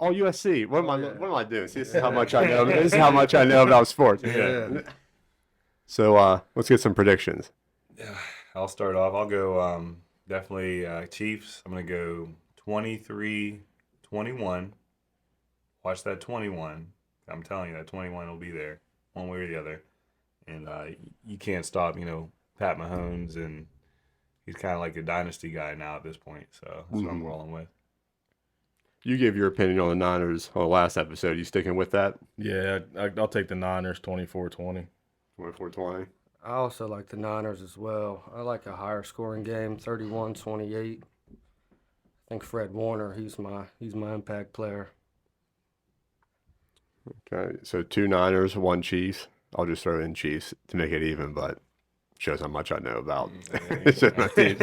Oh, USC. What am I doing? See, this is how much I know. This is how much I know about sports. Yeah. So let's get some predictions. Yeah, I'll start off. I'll go definitely Chiefs. I'm going to go 23-21. Watch that 21. I'm telling you, that 21 will be there one way or the other. And you can't stop, Pat Mahomes, and he's kind of like a dynasty guy now at this point. So that's what I'm rolling with. You gave your opinion on the Niners on the last episode. You sticking with that? Yeah, I'll take the Niners 24-20. 24-20. I also like the Niners as well. I like a higher scoring game, 31-28. I think Fred Warner, he's my impact player. Okay, so 2 Niners, 1 Chiefs. I'll just throw in Chiefs to make it even, but shows how much I know about my team.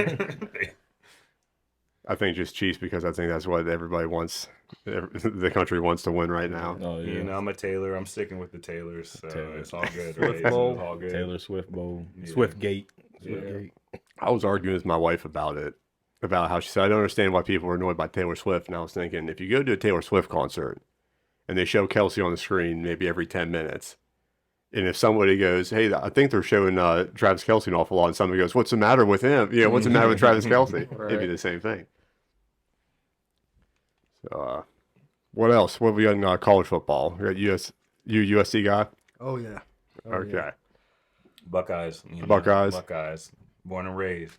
I think just Chiefs because I think that's what everybody wants. The country wants to win right now. Oh, yeah. I'm a Taylor. I'm sticking with the Taylors, so it's all good. Swift right? Bowl. It's all good. Taylor Swift Bowl. Yeah. Swift Gate. I was arguing with my wife about how she said, I don't understand why people are annoyed by Taylor Swift. And I was thinking, if you go to a Taylor Swift concert and they show Kelsey on the screen maybe every 10 minutes, and if somebody goes, hey, I think they're showing Travis Kelsey an awful lot, and somebody goes, what's the matter with him? What's the matter with Travis Kelsey? Right. It'd be the same thing. So, what else? What have we got in college football? We got USC guy? Oh, yeah. Okay. Yeah. Buckeyes. Buckeyes. Born and raised.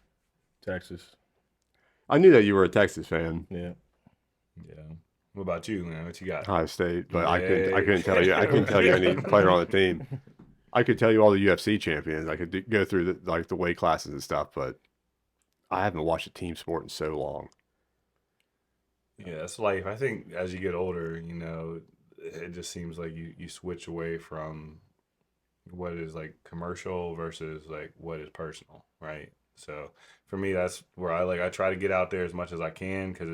Texas. I knew that you were a Texas fan. Yeah. Yeah. What about you, man? What you got? Ohio State, but I couldn't tell you. I couldn't tell you any player on the team. I could tell you all the UFC champions. I could go through the weight classes and stuff, but I haven't watched a team sport in so long. Yeah, it's life. I think as you get older, it just seems like you switch away from what is like commercial versus like what is personal, right? So for me, that's where I try to get out there as much as I can because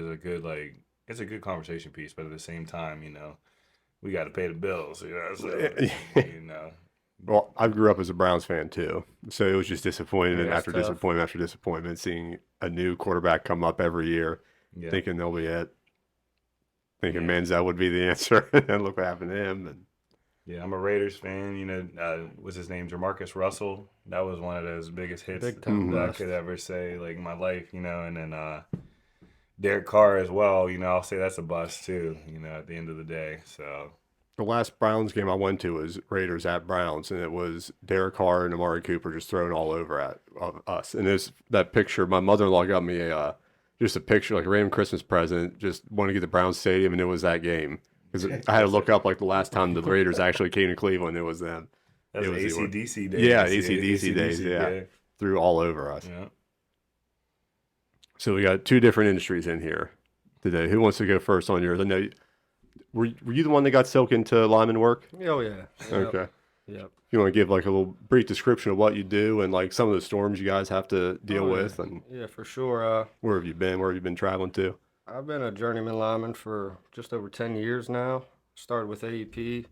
it's a good conversation piece, but at the same time, we got to pay the bills, so. Well, I grew up as a Browns fan too, so it was just disappointment Yeah, after tough. disappointment after disappointment, seeing a new quarterback come up every year, Yeah. thinking they'll be it, thinking Manziel would be the answer, and look what happened to him. And Yeah, I'm a Raiders fan. What's his name? Jamarcus Russell. That was one of those biggest hits Big time that I bust. could ever say, like, in my life, and then Derek Carr as well. I'll say that's a bust too, at the end of the day. So, the last Browns game I went to was Raiders at Browns, and it was Derek Carr and Amari Cooper just thrown all over at us. And there's that picture. My mother-in-law got me just a picture, like a random Christmas present, just wanted to get the Browns stadium, and it was that game. Because I had to look up, like, the last time the Raiders actually came to Cleveland, it was them. that's It was AC/DC days. Yeah, AC/DC days, yeah. Threw all over us. Yeah. So we got 2 different industries in here today. Who wants to go first on yours? I know, were you the one that got Silk into lineman work? Oh, yeah. Yep. Okay. Yep. You want to give like a little brief description of what you do and like some of the storms you guys have to deal Oh, yeah. with, and Yeah, for sure. where have you been? Where have you been traveling to? I've been a journeyman lineman for just over 10 years now. Started with AEP,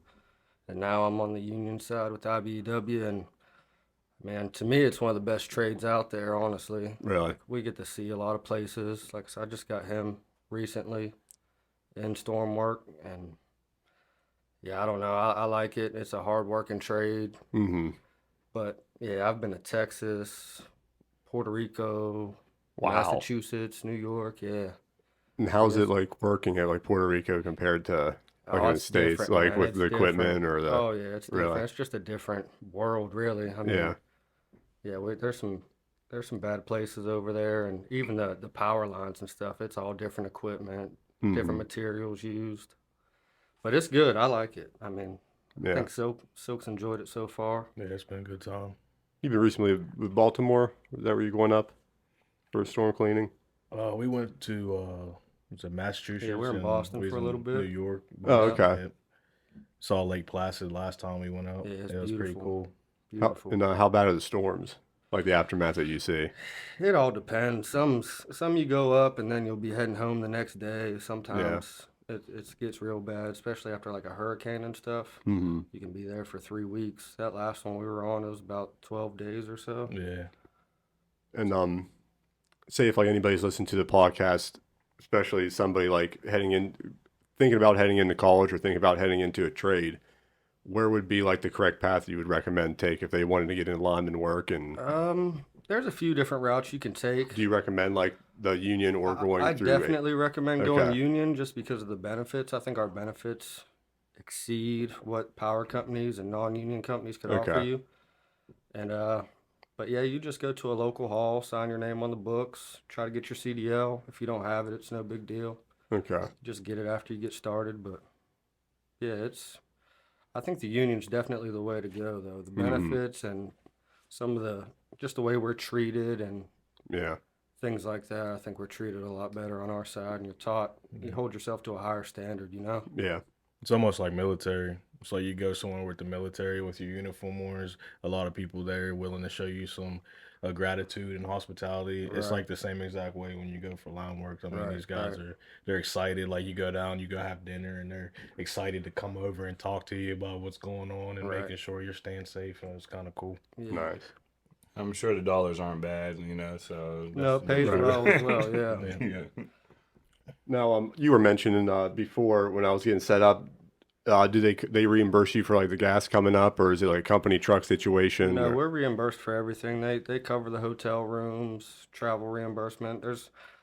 and now I'm on the union side with IBEW. And man, to me, it's one of the best trades out there, honestly. Really? We get to see a lot of places. Like I said, I just got him recently in storm work, and yeah, I don't know. I like it. It's a hard working trade. Mm-hmm. But yeah, I've been to Texas, Puerto Rico, Wow. Massachusetts, New York. Yeah. And how's it like working at like Puerto Rico compared to like in the it's States, different, like man. with It's the equipment different. or the? Oh yeah, it's different. Really? It's just a different world, really. I mean, Yeah. yeah. There's some bad places over there, and even the power lines and stuff. It's all different equipment, Mhm. different materials used. But it's good. I like it. I mean, I Yeah. think Silk's enjoyed it so far. Yeah, it's been a good time. You've been recently with Baltimore. Is that where you're going up for storm cleaning? We went to was it Massachusetts? Yeah, we were in and Boston we was for a in little bit. New York. Oh, okay. Yeah. Saw Lake Placid last time we went out. Yeah, it's it was pretty beautiful. cool. How, Beautiful. and how bad are the storms? Like the aftermath that you see. It all depends. Some you go up and then you'll be heading home the next day. Sometimes it gets real bad, especially after like a hurricane and stuff. Mm-hmm. You can be there for 3 weeks. That last one we were on, it was about 12 days or so. Yeah. And say if like anybody's listening to the podcast, especially somebody like thinking about heading into college or thinking about heading into a trade, where would be like the correct path you would recommend take if they wanted to get into lineman work? And There's a few different routes you can take. do you recommend like the union or going I through? definitely recommend going Okay. union just because of the benefits. I think our benefits exceed what power companies and non-union companies could offer Okay. you. And but yeah, you just go to a local hall, sign your name on the books, try to get your CDL. If you don't have it, it's no big deal. Okay. Just get it after you get started. But yeah, I think the union's definitely the way to go, though. The benefits and some of just the way we're treated and Yeah. things like that. I think we're treated a lot better on our side, and you're taught, you hold yourself to a higher standard, you know? Yeah. It's almost like military. It's like you go somewhere with the military with your uniform on. There's a lot of people there willing to show you some gratitude and hospitality. It's Right. like the same exact way when you go for line work. I mean, Right, these guys right. they're excited. Like you go down, you go have dinner, and they're excited to come over and talk to you about what's going on and Right. making sure you're staying safe. And it's kind of cool. Yeah. Nice. I'm sure the dollars aren't bad, you know. So No, it pays right. well as well, yeah. Yeah. yeah. Now, you were mentioning before when I was getting set up, do they reimburse you for like the gas coming up, or is it like a company truck situation? No, or- we're reimbursed for everything. They cover the hotel rooms, travel reimbursement.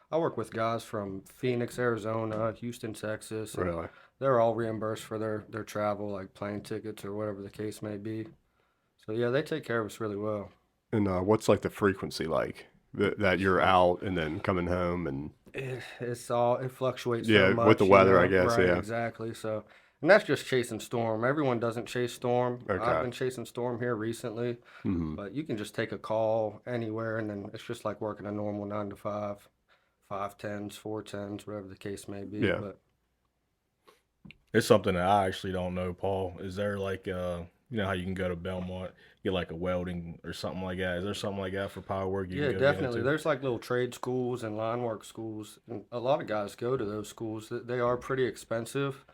I work with guys from Phoenix, Arizona, Houston, Texas. And Really? they're all reimbursed for their travel, like plane tickets or whatever the case may be. So yeah, they take care of us really well. And what's like the frequency like that you're out and then coming home and It fluctuates Yeah, so much. with the you weather, know? I guess, Right, yeah. exactly. So, and that's just chasing storm. Everyone doesn't chase storm. Okay. I've been chasing storm here recently, Mhm. but you can just take a call anywhere, and then it's just like working a normal 9 to 5, 5 10s, 4 10s, whatever the case may be. Yeah. But It's something that I actually don't know, Paul. Is there like you know how you can go to Belmont, get like a welding or something like that? Is there something like that for power work you yeah, can go get definitely. into? There's like little trade schools and line work schools, and a lot of guys go to those schools. They are pretty expensive,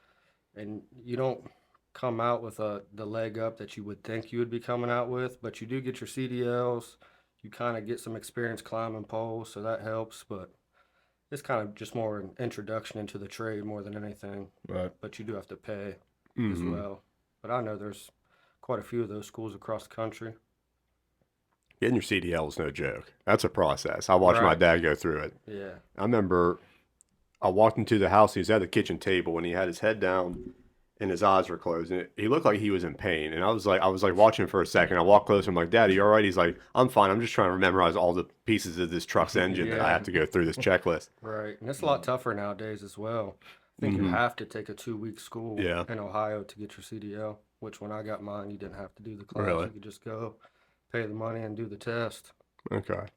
and you don't come out with the leg up that you would think you would be coming out with, but you do get your CDLs. You kind of get some experience climbing poles, so that helps. But it's kind of just more an introduction into the trade more than anything. Right. But you do have to pay as Mhm. well. But I know there's quite a few of those schools across the country. Getting your CDL is no joke. That's a process. I watched my Right. dad go through it. Yeah. I remember I walked into the house. He was at the kitchen table and he had his head down and his eyes were closed. And he looked like he was in pain. And I was like watching him for a second. I walked closer. I'm like, Dad, are you all right? He's like, I'm fine. I'm just trying to memorize all the pieces of this truck's engine that I Yeah. have to go through this checklist. Right, and it's a lot tougher nowadays as well. I think you Mhm. have to take a 2 week school Yeah. in Ohio to get your CDL, which when I got mine, you didn't have to do the class. Really? You could just go, pay the money, and do the test. Okay.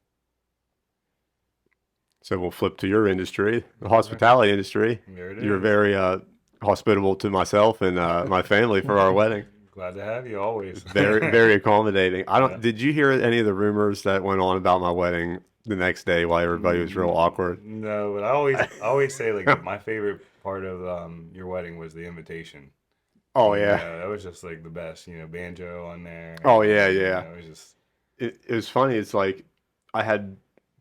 So we'll flip to your industry, the hospitality industry. There it is. You're very hospitable to myself and my family for our wedding. Glad to have you always. Very, very accommodating. Yeah. Did you hear any of the rumors that went on about my wedding the next day while everybody was real awkward? No, but I always say like my favorite part of your wedding was the invitation. Oh You yeah. know, that was just like the best. You know, banjo on there. Oh, yeah, You yeah. know, it was just It was funny. It's like I had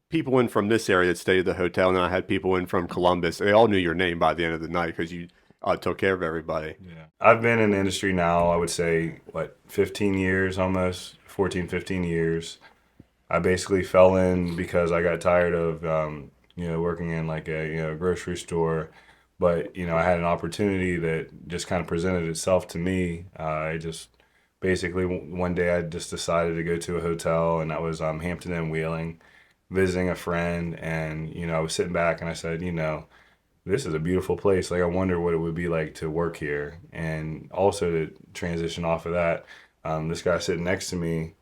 people in from this area that stayed at the hotel, and then I had people in from Columbus. They all knew your name by the end of the night because you took care of everybody. yeah. I've been in the industry now. I would say 15 years almost, 14, 15 years. I basically fell in because I got tired of working in like a grocery store. But I had an opportunity that just kind of presented itself to me. I just basically one day I just decided to go to a hotel, and that was Hampton and Wheeling, visiting a friend. And I was sitting back and I said, this is a beautiful place. Like I wonder what it would be like to work here. And also to transition off of that, this guy sitting next to me,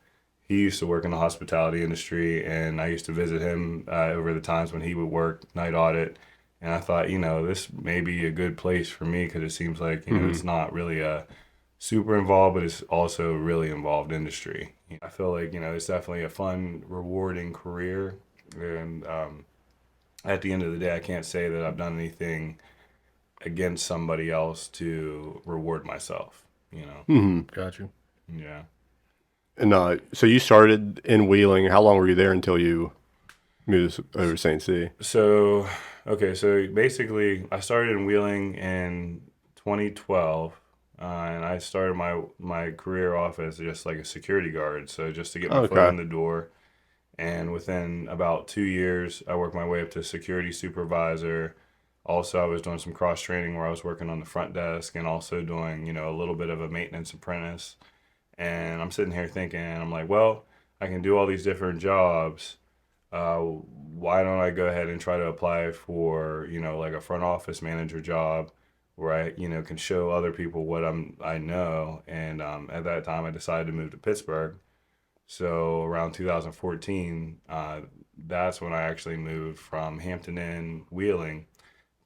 he used to work in the hospitality industry, and I used to visit him over the times when he would work night audit. And I thought, this may be a good place for me because it seems like, it's not really a super involved, but it's also a really involved industry. I feel like, it's definitely a fun, rewarding career. And at the end of the day, I can't say that I've done anything against somebody else to reward myself, Hmm. Got you. Yeah. And so you started in Wheeling. How long were you there until you moved over to St. C? So, okay, so basically, I started in Wheeling in 2012, and I started my career off as just like a security guard, so just to get my foot Okay. in the door. And within about 2 years, I worked my way up to security supervisor. Also, I was doing some cross training where I was working on the front desk and also doing, a little bit of a maintenance apprentice. And I'm sitting here thinking, I'm like, well, I can do all these different jobs. Why don't I go ahead and try to apply for, like a front office manager job where I, can show other people what I know. And at that time, I decided to move to Pittsburgh. So around 2014, that's when I actually moved from Hampton Inn, Wheeling,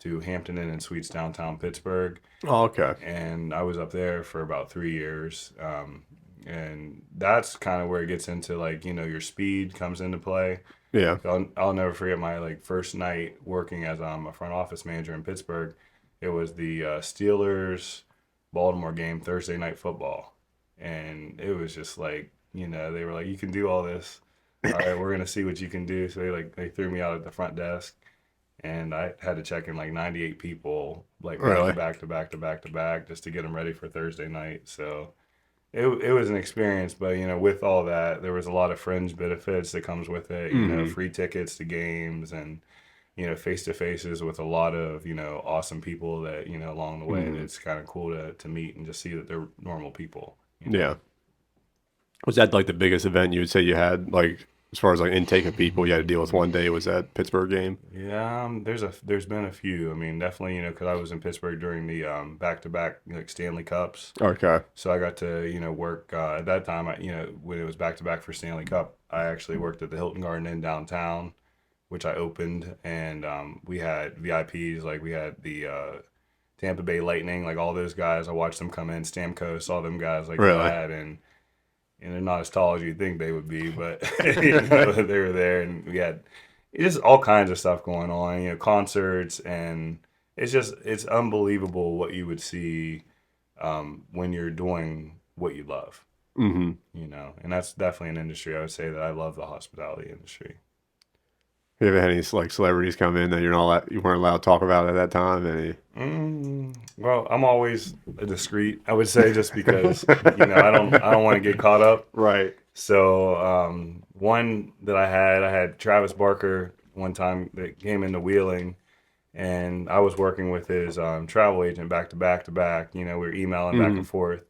to Hampton Inn and Suites downtown Pittsburgh, Oh, okay. and I was up there for about 3 years. And that's kind of where it gets into like your speed comes into play. Yeah. I'll never forget my like first night working as a front office manager in Pittsburgh. It was the Steelers Baltimore game, Thursday night football, and it was just like they were like, you can do all this. All right, we're gonna see what you can do. So they threw me out at the front desk, and I had to check in like 98 people like back Really? to back to back to back to back just to get them ready for Thursday night. So it was an experience, but with all that, there was a lot of fringe benefits that comes with it. Hmm. Free tickets to games and face to faces with a lot of awesome people that along the way. Hmm. That's kind of cool to meet and just see that they're normal people. you know? Yeah. Was that like the biggest event you would say you had, like as far as like intake of people you had to deal with one day? Was that Pittsburgh game? Yeah, there's been a few. I mean, definitely, because I was in Pittsburgh during the back-to-back like Stanley Cups, Okay. so I got to work at that time. When it was back-to-back for Stanley Cup, I actually worked at the Hilton Garden Inn downtown, which I opened, and we had VIPs, like we had the Tampa Bay Lightning, like all those guys. I watched them come in, Stamkos, saw them guys like Really? that, and they're not as tall as you'd think they would be, but they were there, and we had just all kinds of stuff going on, concerts, and it's unbelievable what you would see when you're doing what you love, Hmm. and that's definitely an industry. I would say that I love the hospitality industry. You ever had any like celebrities come in that you weren't allowed to talk about at that time? Any? Well, I'm always discreet, I would say, just because I don't want to get caught up. Right. So one that I had Travis Barker one time that came into Wheeling, and I was working with his travel agent back to back to back. We were emailing back Hmm. and forth,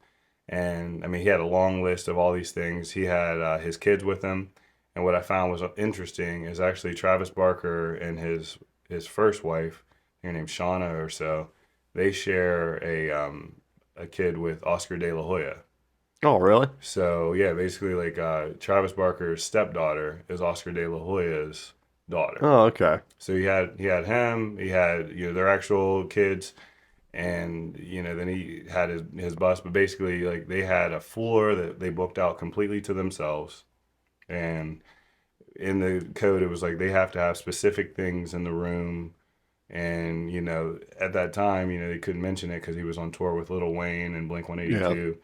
and I mean he had a long list of all these things. He had his kids with him, and what I found was interesting is actually Travis Barker and his first wife, her name's Shauna or so, they share a kid with Oscar De La Hoya. Oh, really? So yeah, basically like Travis Barker's stepdaughter is Oscar De La Hoya's daughter. Oh, okay. So he had him, he had their actual kids, and then he had his bus. But basically like they had a floor that they booked out completely to themselves, and in the code it was like they have to have specific things in the room. And at that time they couldn't mention it because he was on tour with Lil Wayne and Blink Yeah. 182.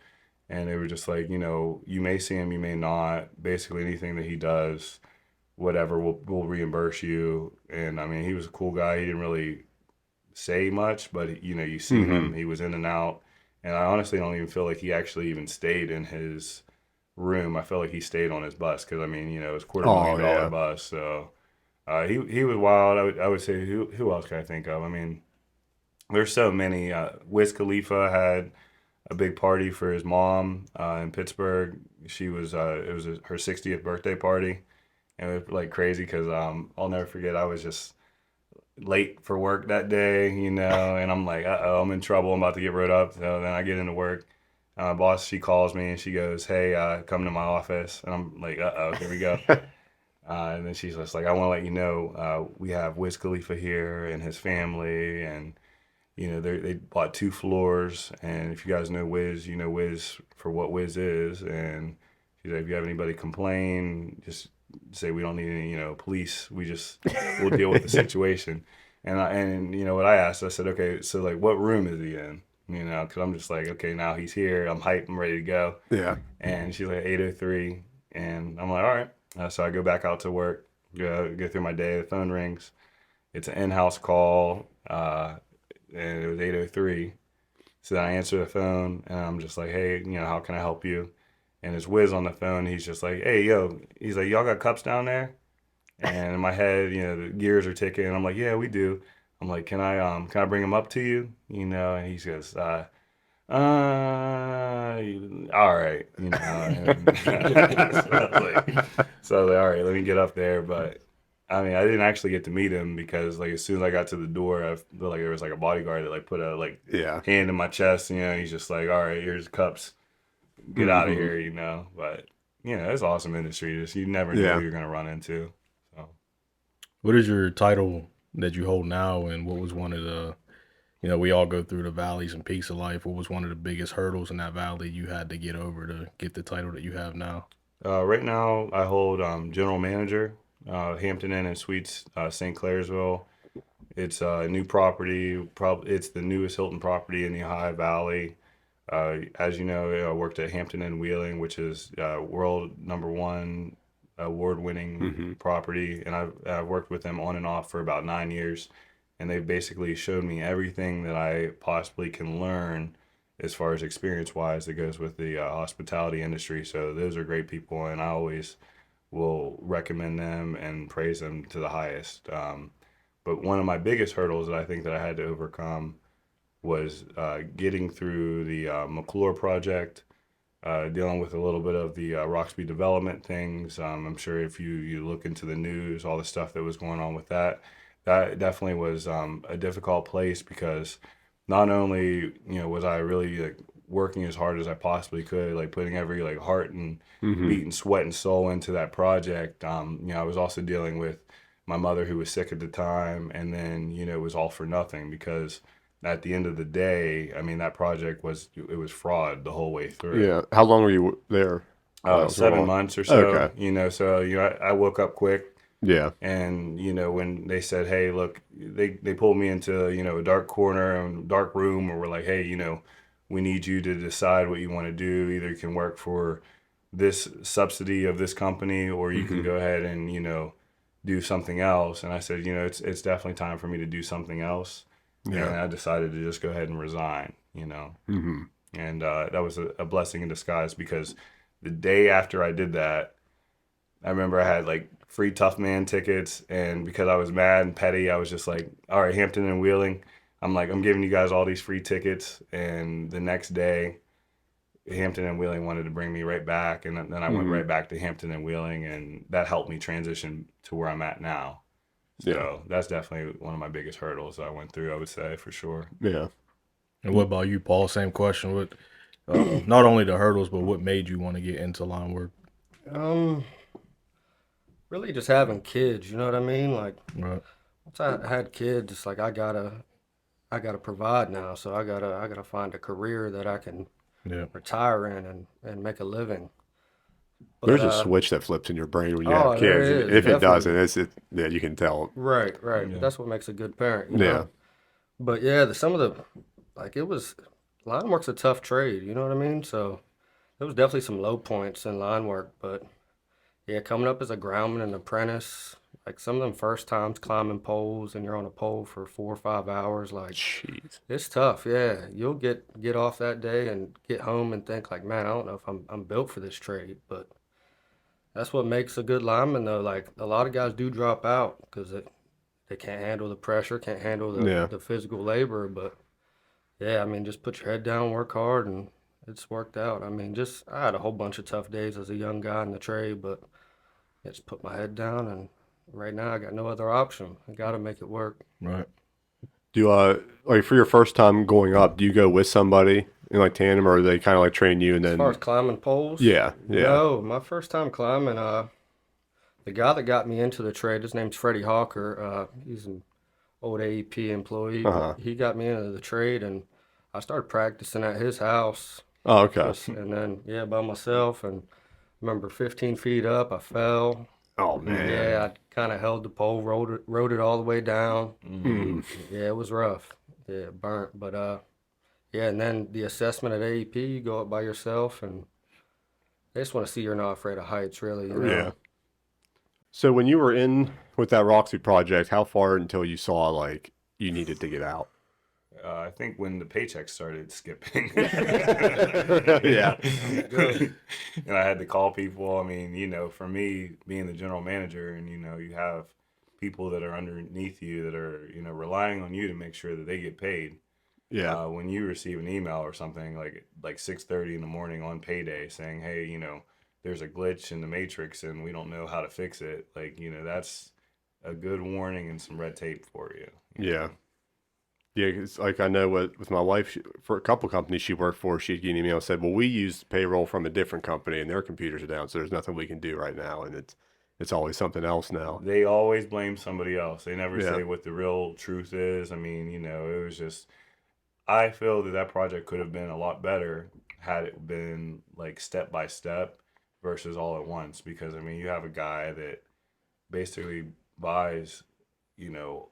And they were just like, you may see him, you may not. Basically, anything that he does, whatever, we'll reimburse you. And I mean, he was a cool guy. He didn't really say much, but you seen Hmm. him. He was in and out. And I honestly don't even feel like he actually even stayed in his room. I feel like he stayed on his bus because I mean, it was Oh, $250,000 yeah. bus. So he was wild. I would say who else can I think of? I mean, there's so many. Wiz Khalifa had a big party for his mom in Pittsburgh. She was it was her 60th birthday party, and it was like crazy because I'll never forget. I was just late for work that day, and I'm like, uh-oh, I'm in trouble. I'm about to get wrote up. So then I get into work. My boss, she calls me and she goes, hey, come to my office. And I'm like, uh-oh, here we go. And then she's just like, I want to let you know we have Wiz Khalifa here and his family, and they bought 2 floors, and if you guys know Wiz, you know Wiz for what Wiz is, and she's like, if you have anybody complain, just say we don't need any, police. We'll deal with the situation. And what I asked, I said, okay, so like, what room is he in? Because I'm just like, okay, now he's here. I'm hyped. I'm ready to go. Yeah. And she's like 8:03, and I'm like, all right. So I go back out to work, go through my day. The phone rings. It's an in-house call, and it was 8:03. So then I answer the phone, and I'm just like, hey, how can I help you? And it's Wiz on the phone. He's just like, hey, yo. He's like, y'all got cups down there? And in my head, the gears are ticking. And I'm like, yeah, we do. I'm like, can I bring them up to you? And he goes, all right. So I was like, all right, let me get up there. But I mean, I didn't actually get to meet him because like as soon as I got to the door, I felt like there was like a bodyguard that like put a hand in my chest. He's just like, all right, here's cups. Get out of here, But it's awesome industry. Just you never know who you're gonna run into. So, what is your title that you hold now, and what was one of the, we all go through the valleys and peaks of life. What was one of the biggest hurdles in that valley you had to get over to get the title that you have now? Right now, I hold general manager, Hampton Inn and Suites, St. Clairsville. It's a new property. It's the newest Hilton property in the Ohio Valley. As you know, I worked at Hampton Inn Wheeling, which is world #1 award-winning property, and I've worked with them on and off for about 9 years, and they've basically showed me everything that I possibly can learn as far as experience-wise that goes with the hospitality industry. So those are great people, and I always will recommend them and praise them to the highest. But one of my biggest hurdles that I think that I had to overcome was getting through the McClure project, dealing with a little bit of the Roxby development things. I'm sure if you look into the news, all the stuff that was going on with that definitely was a difficult place because not only was I really like working as hard as I possibly could, like putting every like heart and beat and sweat and soul into that project. I was also dealing with my mother who was sick at the time, and then it was all for nothing because at the end of the day, I mean, that project was fraud the whole way through. Yeah. How long were you there? 7 months or so. Okay. So I woke up quick. Yeah. And when they said, hey, look, they pulled me into a dark corner and dark room, where we're like, hey, we need you to decide what you want to do. Either you can work for this subsidy of this company, or you can go ahead and do something else. And I said, it's definitely time for me to do something else. Yeah. And I decided to just go ahead and resign, And that was a blessing in disguise because the day after I did that, I remember I had like free Tough Man tickets. And because I was mad and petty, I was just like, all right, Hampton and Wheeling, I'm giving you guys all these free tickets. And the next day, Hampton and Wheeling wanted to bring me right back. And then I went right back to Hampton and Wheeling. And that helped me transition to where I'm at now. So that's definitely one of my biggest hurdles I went through, I would say, for sure. Yeah. And what about you, Paul? Same question. What, not only the hurdles, but what made you want to get into line work? Really just having kids, you know what I mean? Like, Right. once I had kids, it's like I gotta provide now. So I gotta find a career that I can retire in and make a living. But, There's a switch that flips in your brain when you have there kids. is, If it definitely. doesn't, yeah, you can tell. Right. Yeah. That's what makes a good parent, you know? Yeah. But yeah, some of the, like line work's a tough trade, you know what I mean? So there was definitely some low points in line work, but yeah, coming up as a groundman and apprentice, like some of them first times climbing poles and you're on a pole for 4 or 5 hours, like Jeez. it's tough. Yeah, you'll get off that day and get home and think like, man, I don't know if I'm built for this trade, but that's what makes a good lineman though. Like a lot of guys do drop out because they can't handle the pressure, can't handle the physical labor. But yeah, I mean, just put your head down, work hard, and it's worked out. I mean, I had a whole bunch of tough days as a young guy in the trade, but I just put my head down, and right now I got no other option. I got to make it work. Right. Do you, like for your first time going up, do you go with somebody in like tandem, or they kind of like train you and As then? far as climbing poles, Yeah. no, my first time climbing, the guy that got me into the trade, his name's Freddie Hawker. He's an old AEP employee. Uh-huh. He got me into the trade, and I started practicing at his house. Oh, okay. And then, yeah, by myself. And remember 15 feet up, I fell. Oh man. Yeah, I kind of held the pole, rode it all the way down. Mm. Yeah, it was rough. Yeah, it burnt. But, yeah, and then the assessment at AEP, you go up by yourself, and they just want to see you're not afraid of heights, really. You know? Yeah. So when you were in with that Roxy project, how far until you saw like you needed to get out? I think when the paychecks started skipping. Yeah. And I had to call people. I mean, you know, for me, being the general manager, and, you know, you have people that are underneath you that are, you know, relying on you to make sure that they get paid. Yeah. When you receive an email or something like 6:30 in the morning on payday saying, hey, you know, there's a glitch in the matrix and we don't know how to fix it. Like, you know, that's a good warning and some red tape for you. Yeah. Yeah, it's like I know with my wife, for a couple companies she worked for, she'd get an email and said, well, we use payroll from a different company and their computers are down, so there's nothing we can do right now. And it's always something else now. They always blame somebody else. They never Yeah. say what the real truth is. I mean, you know, it was just, I feel that project could have been a lot better had it been like step by step versus all at once. Because, I mean, you have a guy that basically buys, you know,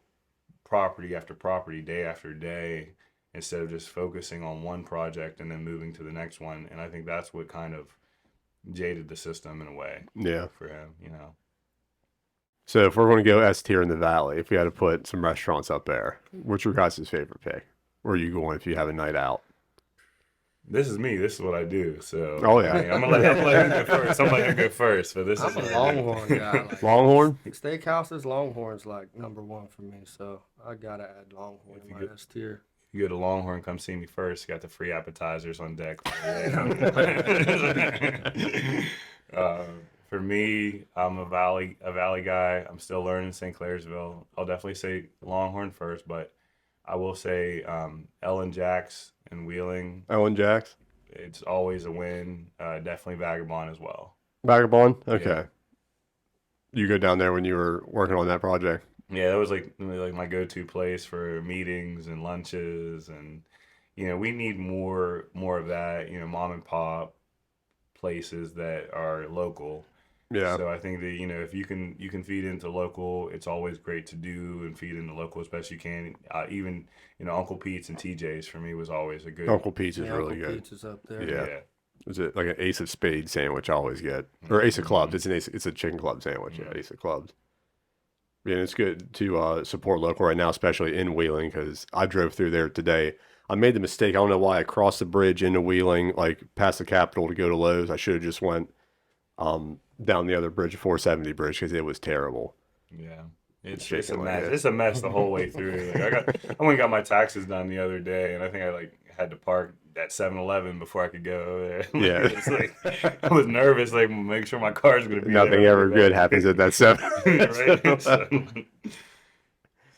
property after property, day after day, instead of just focusing on one project and then moving to the next one. And I think that's what kind of jaded the system in a way Yeah. for him, you know. So if we're going to go S tier in the Valley, if we had to put some restaurants up there, what's your guys' favorite pick? Where are you going if you have a night out? This is me. This is what I do. So, Oh, yeah. I mean, I'm gonna let him go first. I'm gonna let him go first. But this I'm is a what I do. Longhorn guy. Like, Longhorn? steakhouses, Longhorn's like #1 for me, so I gotta add Longhorn If in you my get- S tier. You go to Longhorn, come see me first. Got the free appetizers on deck. For me, I'm a valley guy. I'm still learning St. Clairsville. I'll definitely say Longhorn first, but I will say Ellen Jacks and Wheeling. Owen Jacks? It's always a win. Definitely Vagabond as well. Vagabond? Okay. Yeah. You go down there when you were working on that project? Yeah, that was like my go-to place for meetings and lunches, and you know, we need more of that, you know, mom and pop places that are local. Yeah. So I think that, you know, if you can feed into local, it's always great to do and feed into local as best you can. Even, you know, Uncle Pete's and TJ's for me was always a good. Uncle Pete's is Yeah, really Uncle good. Pete's is up there. Yeah. Yeah. Is it like an Ace of Spades sandwich I always get? Or Ace of Clubs. It's a chicken club sandwich. Yeah, Ace of Clubs. Yeah, and it's good to support local right now, especially in Wheeling, because I drove through there today. I made the mistake. I don't know why I crossed the bridge into Wheeling, like past the Capitol to go to Lowe's. I should have just went down the other bridge, 470 bridge, because it was terrible. Yeah. It's Shaking a my mess. head. It's a mess the whole way through. Like I went and got my taxes done the other day, and I think I like had to park at 7-Eleven before I could go over there. Yeah. It's like, I was nervous, like make sure my car's gonna be Nothing there. ever good happens at that 7. Right?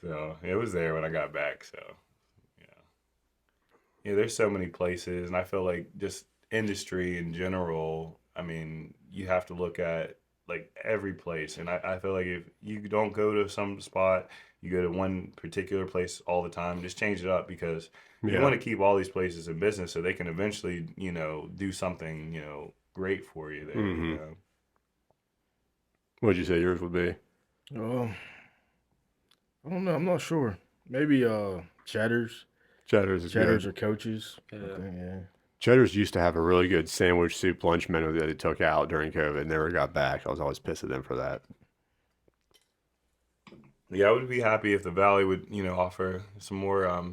So it was there when I got back. So yeah, there's so many places, and I feel like just industry in general. I mean, you have to look at like every place, and I feel like if you don't go to some spot, you go to one particular place all the time. Just change it up, because you want to keep all these places in business so they can eventually, you know, do something, you know, great for you there. Mhm. You know? What'd you say yours would be? I don't know. I'm not sure. Maybe Cheddar's. Cheddar's is Cheddar's good. or Coaches. I Yeah. think, yeah. Cheddar's used to have a really good sandwich soup lunch menu that they took out during COVID. Never got back. I was always pissed at them for that. Yeah, I would be happy if the Valley would, you know, offer some more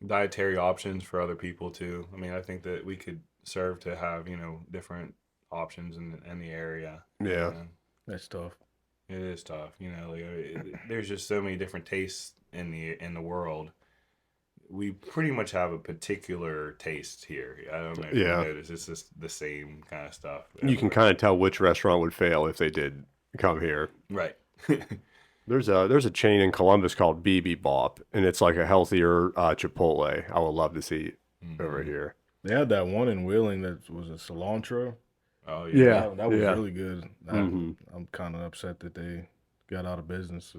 dietary options for other people too. I mean, I think that we could serve to have, you know, different options in the area. Yeah. You know? That's tough. It is tough, you know. Like, there's just so many different tastes in the world. We pretty much have a particular taste here. I don't know if you Yeah. notice. It's just the same kind of stuff. You can everywhere. kind of tell which restaurant would fail if they did come here. Right. There's a chain in Columbus called BB Bop, and it's like a healthier Chipotle. I would love to see over here. They had that one in Wheeling that was a cilantro. Oh Yeah. That was yeah. really good. Mhm. I'm kind of upset that they got out of business.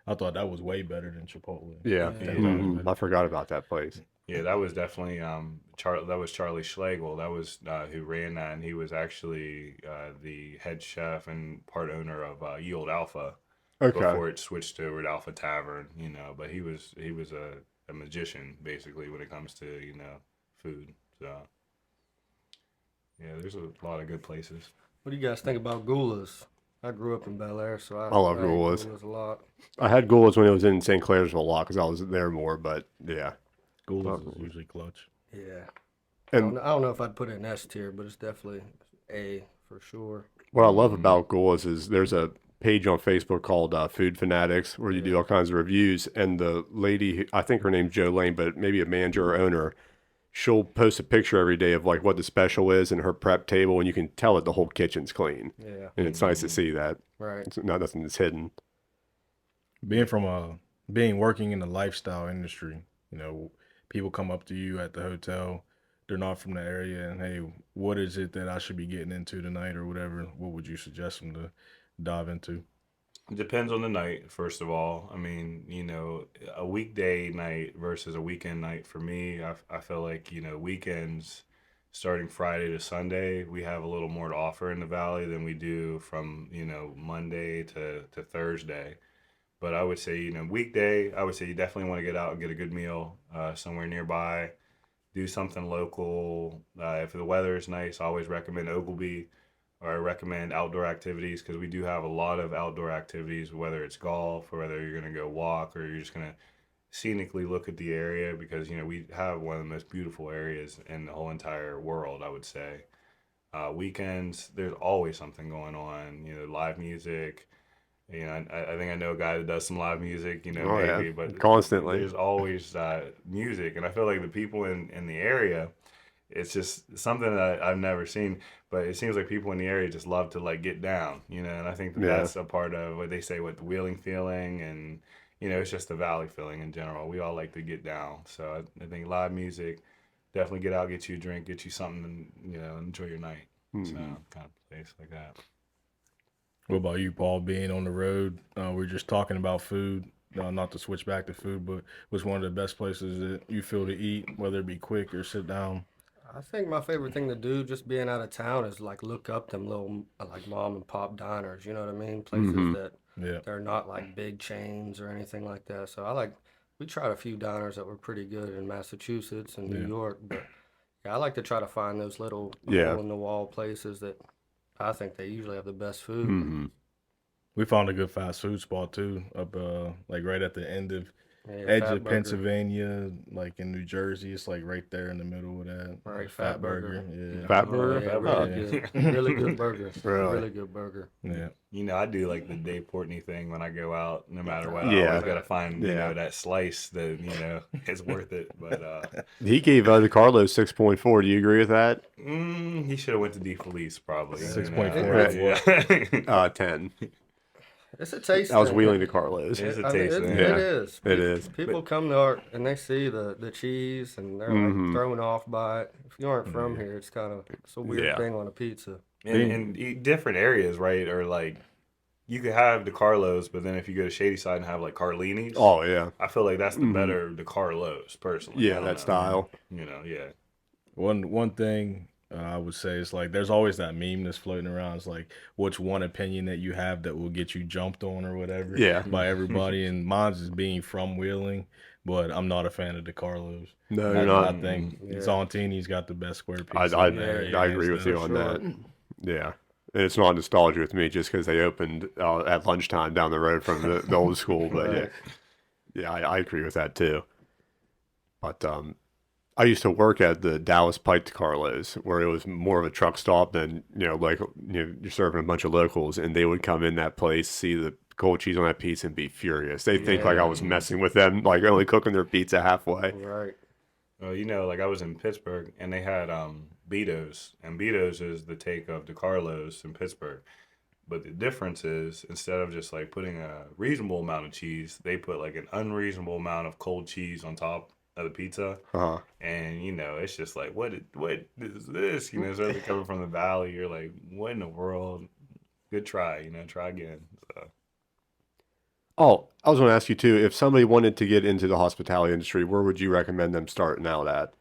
I thought that was way better than Chipotle. Yeah. 10 times Mhm. better. I forgot about that place. Yeah, that was definitely that was Charlie Schlegel. That was who ran that, and he was actually the head chef and part owner of Yield Alpha Okay. before it switched over to Alpha Tavern. But he was a magician basically when it comes to food. So yeah, there's a lot of good places. What do you guys think about Gula's? I grew up in Bel Air, so I love ate Gula's. Gula's a lot. I had Goulas when it was in St. Clairsville a lot because I was there more, but yeah. Goulas is usually clutch. Yeah. I And don't know if I'd put it in S tier, but it's definitely A for sure. what I love about Goulas is there's a page on Facebook called Food Fanatics where you do all kinds of reviews. And the lady, I think her name's Joe Lane, but maybe a manager or owner, she'll post a picture every day of like what the special is and her prep table, and you can tell that the whole kitchen's clean. Yeah. And it's nice to see that. Right. It's not nothing that's hidden. Being working in the lifestyle industry, people come up to you at the hotel, they're not from the area, and hey, what is it that I should be getting into tonight or whatever? What would you suggest them to dive into? It depends on the night, first of all. I mean, a weekday night versus a weekend night for me, I feel like, weekends starting Friday to Sunday, we have a little more to offer in the Valley than we do from, Monday to Thursday. But I would say, weekday, I would say you definitely want to get out and get a good meal somewhere nearby. Do something local. If the weather is nice, I always recommend Ogilvy, or I recommend outdoor activities because we do have a lot of outdoor activities, whether it's golf or whether you're going to go walk or you're just going to scenically look at the area because, we have one of the most beautiful areas in the whole entire world, I would say. Weekends, there's always something going on, live music. I think I know a guy that does some live music, Oh, yeah. maybe, but Constantly. there's always music. And I feel like the people in the area, it's just something that I've never seen, but it seems like people in the area just love to like get down, and I think that Yeah. that's a part of what they say with the wheeling feeling and, it's just the Valley feeling in general. We all like to get down. So I think live music, definitely get out, get you a drink, get you something, and, enjoy your night. So kind of place like that. What about you, Paul, being on the road? We're just talking about food, not to switch back to food, but what's one of the best places that you feel to eat, whether it be quick or sit down? I think my favorite thing to do just being out of town is like look up them little like mom and pop diners, you know what I mean? Places that Yeah. they're not like big chains or anything like that. So we tried a few diners that were pretty good in Massachusetts and New York, but yeah, I like to try to find those little Yeah. hole in the wall places that I think they usually have the best food. Mm-hmm. We found a good fast food spot too, up like right at the end of Yeah, edge Fat of Burger. Pennsylvania, like in New Jersey. It's like right there in the middle of that. Right, Fat Fat Burger. Burger. Yeah. Fat Oh, burger? yeah, Fat really Burger. good. Really good burger. Really? Really good burger. Yeah. I do like the Dave Portney thing when I go out, no matter what. I Yeah. always got to find, Yeah. that slice that, is worth it. But He gave the Carlos 6.4. Do you agree with that? he should have went to D Felice probably. 6.4. Yeah. 10. It's a taste I was thing. wheeling to Carlos. It's a I mean, taste thing. Yeah. it is. It is. People come to our and they see the cheese and they're like thrown off by it. If you aren't from here, it's a weird Yeah. thing on a pizza. And different areas, right? Or like, you could have the Carlos, but then if you go to Shady Side and have like Carlini's, Oh, yeah. I feel like that's the better the Carlos, personally. I Yeah, don't that know. style. Yeah. One thing I would say is like there's always that meme that's floating around. It's like what's one opinion that you have that will get you jumped on or whatever Yeah. by everybody. And mine's is being from Wheeling, but I'm not a fan of the Carlos. No, I, you're not. I think Yeah. Zontini's got the best square I pizza. in the area, I agree hands with you down. on sure. that. Yeah. And it's not nostalgia with me just because they opened at lunchtime down the road from the old school. But Right. yeah, I agree with that too. But I used to work at the Dallas Pike Carlos, where it was more of a truck stop than, you're serving a bunch of locals, and they would come in that place, see the cold cheese on that pizza, and be furious. They think like I was messing with them, like only cooking their pizza halfway. Right. Well, like I was in Pittsburgh and they had Betos, and Betos is the take of the Carlos in Pittsburgh. But the difference is instead of just like putting a reasonable amount of cheese, they put like an unreasonable amount of cold cheese on top of the pizza. Uh-huh. And it's just like what is this? Especially coming from the Valley, you're like, what in the world? Good try, try again. So. Oh, I was going to ask you too, if somebody wanted to get into the hospitality industry, where would you recommend them starting out at?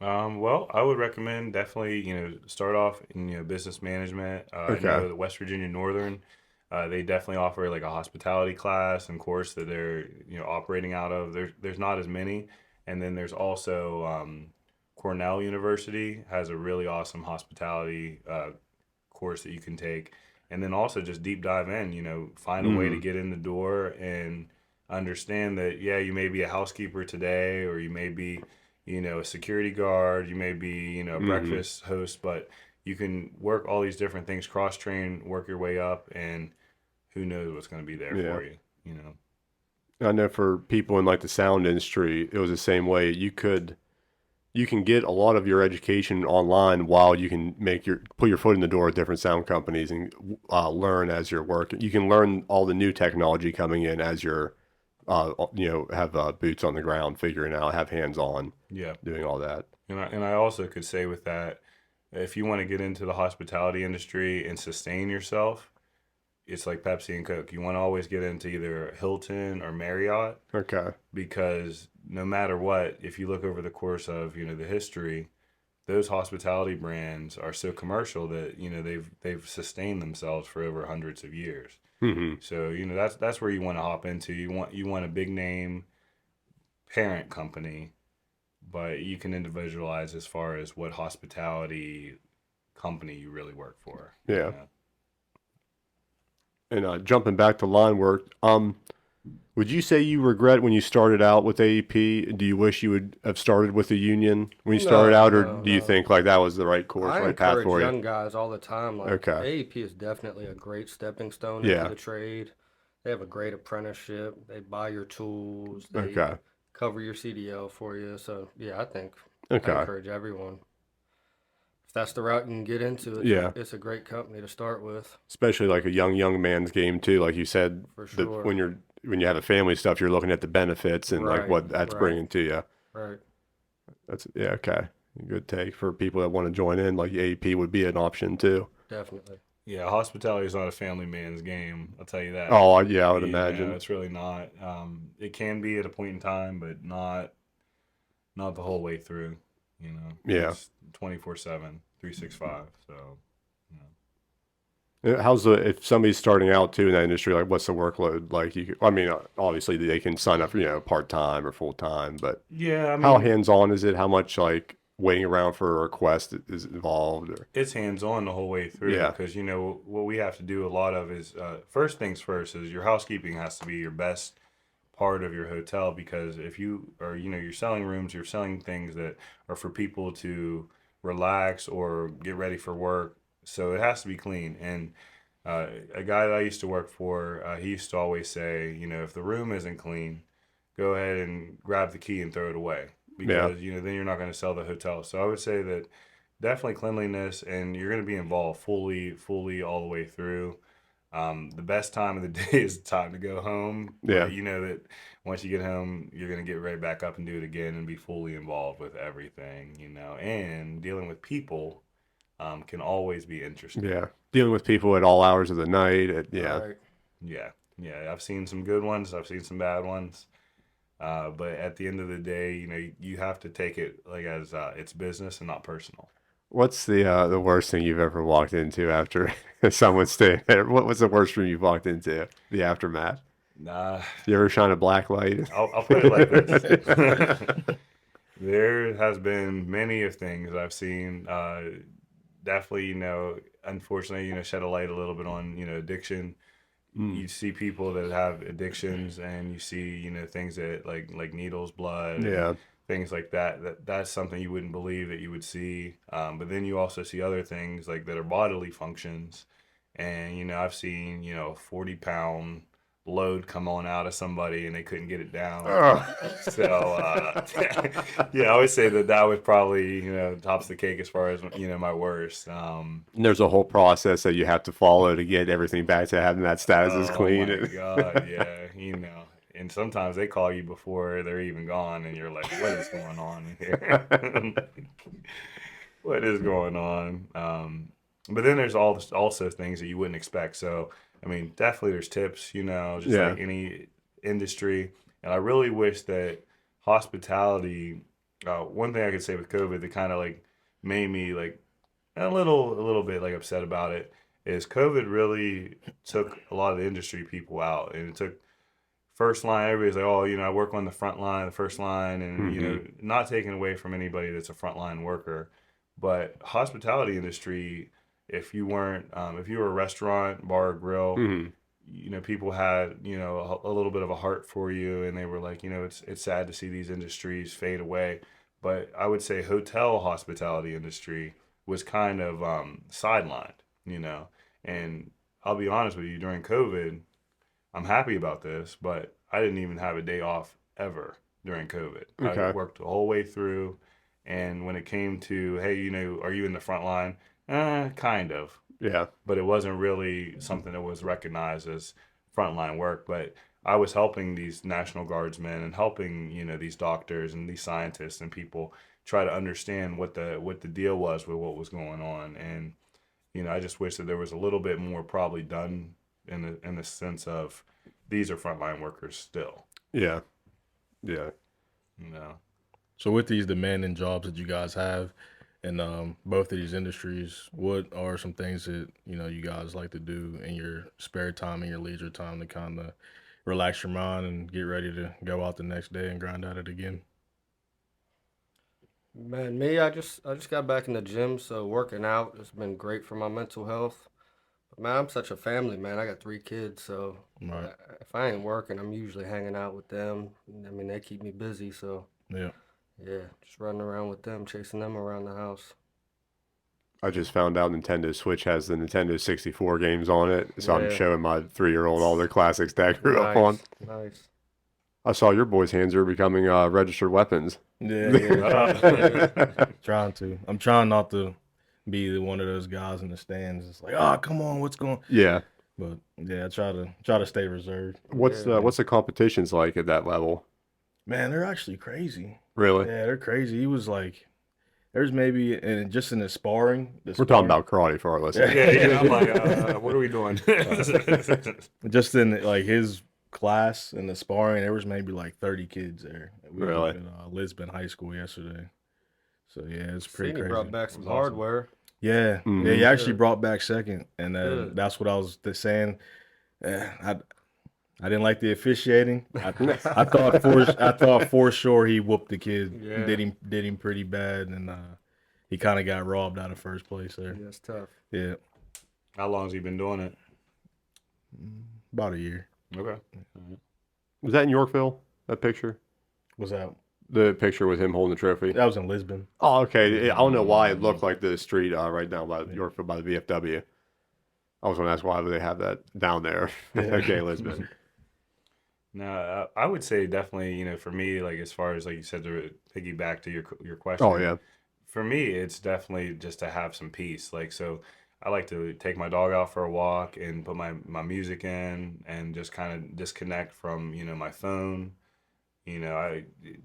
Well, I would recommend definitely, start off in, business management. I Okay. know the West Virginia Northern, they definitely offer like a hospitality class and course that they're, operating out of. There's not as many. And then there's also Cornell University has a really awesome hospitality course that you can take. And then also just deep dive in, find a way to Mm, get in the door and understand that, yeah, you may be a housekeeper today, or you may be, a security guard, you may be, a hmm. breakfast host, but you can work all these different things, cross train, work your way up, and who knows what's going to be there Yeah. for you. I know for people in like the sound industry, it was the same way. You can get a lot of your education online while you can put your foot in the door at different sound companies and learn as you're working. You can learn all the new technology coming in as you're have boots on the ground, figuring out, have hands on, Yeah. doing all that. And I also could say with that, if you want to get into the hospitality industry and sustain yourself, it's like Pepsi and Coke. You want to always get into either Hilton or Marriott, Okay. because no matter what, if you look over the course of, the history, those hospitality brands are so commercial that, they've sustained themselves for over hundreds of years. Hmm. So, that's where you want to hop into. You want a big name parent company, but you can individualize as far as what hospitality company you really work for. Yeah. And jumping back to line work, would you say you regret when you started out with AEP? Do you wish you would have started with a union when you started No, out, or no, do you no. think like that was the right course, I right path encourage for you? young guys all the time. Like Okay. AEP is definitely a great stepping stone into Yeah. the trade. They have a great apprenticeship. They buy your tools. They Okay. cover your CDL for you. So yeah, I Okay. encourage everyone. If that's the route you can get into, Yeah. it's a great company to start with Especially like a young man's game too. Like you said, for that sure. when you have a family stuff, you're looking at the benefits and like Right, what that's right, bringing to you. right. That's yeah. Okay. Good take for people that want to join in. Like AEP would be an option too. Definitely. Yeah, hospitality is not a family man's game. I'll tell you that. Oh yeah, I would imagine. It's really not. It can be at a point in time, but not the whole way through. Yeah. It's 24/7, 365. So, you know. How's the if somebody's starting out too in that industry? Like, what's the workload like? I mean, obviously they can sign up for part time or full time, but Yeah, I how mean, hands on is it? How much like waiting around for a request is involved? Or it's hands on the whole way through, yeah, because what we have to do a lot of is first things first is your housekeeping has to be your best part of your hotel, because if you are you're selling rooms, you're selling things that are for people to relax or get ready for work, so it has to be clean. And a guy that I used to work for, he used to always say, if the room isn't clean, go ahead and grab the key and throw it away, yeah, because then you're not going to sell the hotel. So I would say that definitely cleanliness, and you're going to be involved fully all the way through. The best time of the day is the time to go home, yeah, but you know that once you get home, you're gonna get right back up and do it again and be fully involved with everything, And dealing with people can always be interesting. yeah. Dealing with people at all hours of the night. Yeah, Right. Yeah, yeah. I've seen some good ones. I've seen some bad ones. But at the end of the day, you have to take it like as it's business and not personal. what's the worst thing you've ever walked into after someone stayed there? What was the worst room you've walked into? The aftermath. Nah, You ever shine a black light? I'll put it like this. There has been many of things I've seen. Definitely, unfortunately, shed a light a little bit on, addiction. Mm, You see people that have addictions, and you see, things that like needles, blood, and yeah, things like that. That's something you wouldn't believe that you would see. But then you also see other things like that are bodily functions, and I've seen 40-pound load come on out of somebody and they couldn't get it down. oh, So yeah, I always say that would probably tops the cake as far as my worst. and there's a whole process that you have to follow to get everything back to having that status as Oh my clean. God, yeah, and sometimes they call you before they're even gone, and you're like, what is going on here? What is going on? But then there's also things that you wouldn't expect. So I mean, definitely there's tips, just Yeah, like any industry, and I really wish that hospitality. One thing I could say with COVID that kind of like made me like a little bit like upset about it is COVID really took a lot of the industry people out, and it took first line. Everybody's like, oh, I work on the front line, the first line, and not taking away from anybody that's a frontline worker, but hospitality industry. If you weren't, if you were a restaurant, bar, or grill, people had, a little bit of a heart for you, and they were like, it's sad to see these industries fade away. But I would say hotel hospitality industry was kind of sidelined, and I'll be honest with you, during COVID, I'm happy about this, but I didn't even have a day off ever during COVID. I Okay. worked the whole way through, and when it came to, hey, are you in the front line? Kind of, Yeah. but it wasn't really something that was recognized as frontline work. But I was helping these National Guardsmen and helping, these doctors and these scientists and people try to understand what the deal was with what was going on. And, I just wish that there was a little bit more probably done in the sense of these are frontline workers still, Yeah. Yeah. you know. So with these demanding jobs that you guys have in both of these industries, what are some things that you guys like to do in your spare time and your leisure time to kind of relax your mind and get ready to go out the next day and grind at it again? Man, me, I just got back in the gym, so working out has been great for my mental health. But man, I'm such a family man. I got 3 kids, so Right. if I ain't working, I'm usually hanging out with them. I mean, they keep me busy, so Yeah. yeah, just running around with them, chasing them around the house. I just found out Nintendo Switch has the Nintendo 64 games on it, so I'm Yeah, showing my 3-year-old all the classics that I grew up on. nice. I saw your boys' hands are becoming registered weapons. Yeah. Trying to. I'm trying not to be one of those guys in the stands. It's like, oh, come on, what's going? Yeah. But yeah, I try to stay reserved. What's Yeah. the competitions like at that level? Man, they're actually crazy. Really? Yeah, they're crazy. He was like, there's maybe, and just in the sparring. We're talking about karate for our listeners. Yeah. I'm like, what are we doing? Just in like his class in the sparring, there was maybe like 30 kids there. We Really? were in Lisbon High School yesterday. So yeah, it's pretty Seen he crazy. brought back some That's awesome. hardware. Yeah, Mhm. yeah, he actually Good. brought back second, and Good. that's what I was saying. I didn't like the officiating. I thought for sure he whooped the kid, Yeah. did him pretty bad, and he kind of got robbed out of first place there. Yeah, it's tough. Yeah, How long has he been doing it? about a year. Okay. Was that in Yorkville, that picture? Was that? The picture with him holding the trophy? That was in Lisbon. Oh, okay. I don't know why it looked like the street right now by Yorkville by the VFW. I was going to ask why would they have that down there. Yeah. Okay, Lisbon. No, I would say definitely, for me, like as far as like you said, to piggyback to your question. Oh, yeah. For me, it's definitely just to have some peace. Like, so I like to take my dog out for a walk and put my music in and just kind of disconnect from, my phone.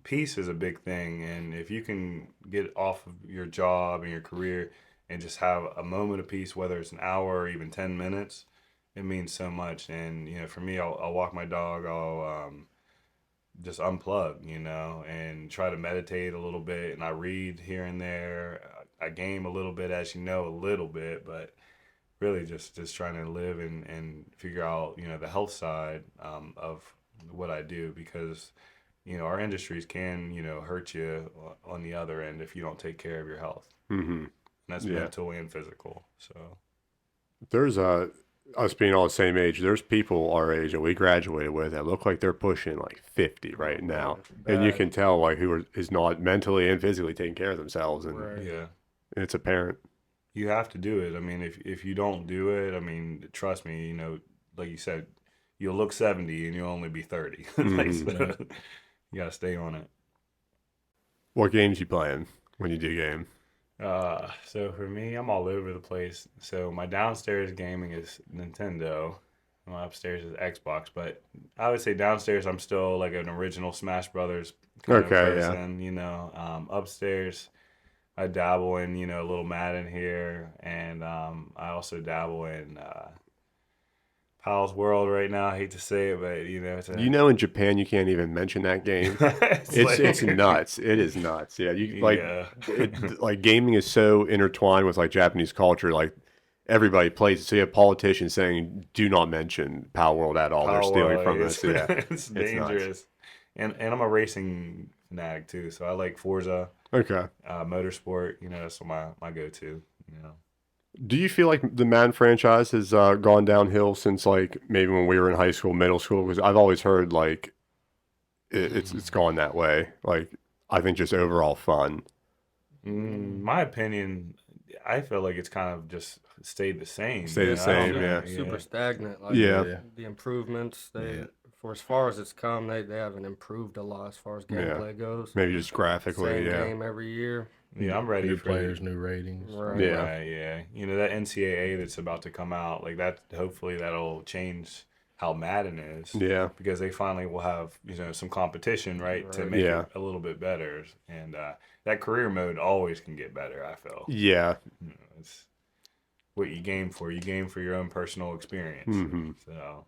Peace is a big thing. And if you can get off of your job and your career and just have a moment of peace, whether it's an hour or even 10 minutes, it means so much. And, for me, I'll walk my dog. I'll just unplug, and try to meditate a little bit. And I read here and there. I game a little bit, as a little bit, but really just trying to live and figure out, the health side of what I do, because, our industries can, hurt you on the other end if you don't take care of your health. Mm-hmm. And that's Yeah. mental and physical. So, There's us being all the same age, there's people our age that we graduated with that look like they're pushing like 50 right now. And you Bad. can tell like who is not mentally and physically taking care of themselves. And Right. yeah. it's apparent. You have to do it. I mean, if you don't do it, I mean, trust me, like you said, you'll look 70 and you'll only be 30. Like, so, you gotta stay on it. What games you playing when you do game? So for me, I'm all over the place. So my downstairs gaming is Nintendo. My upstairs is Xbox, but I would say downstairs I'm still like an original Smash Brothers kind of Okay, yeah. person. Upstairs I dabble in, a little Madden here, and I also dabble in Powell's World right now. I hate to say it, but it's a, You know, in Japan, you can't even mention that game. It's nuts. It is nuts. Yeah, you like yeah. like gaming is so intertwined with like Japanese culture. Like everybody plays it. So you have politicians saying, "Do not mention Power World at all. They're Power stealing World, from it's, us." Yeah, it's it's nuts. dangerous. And I'm a racing nag too, so I like Forza, Okay. motorsport. That's my go-to. Do you feel like the Madden franchise has gone downhill since like maybe when we were in high school, middle school? Because I've always heard like it's gone that way. Like I think just overall fun. My opinion, I feel like it's kind of just stayed the same. Stay the I same, don't yeah. know, Super stagnant. Like Yeah. the improvements, Yeah. for as far as it's come, they haven't improved a lot as far as Yeah. gameplay goes. Maybe just graphically, Same yeah. game every year. Yeah, I'm ready New for players, new ratings. Right. Yeah. Right, yeah. That NCAA that's about to come out, like that. Hopefully, that'll change how Madden is. Yeah. Because they finally will have some competition, right, to Right. make Yeah. it a little bit better. And that career mode always can get better. I feel. Yeah. It's what you game for. You game for your own personal experience. hmm So.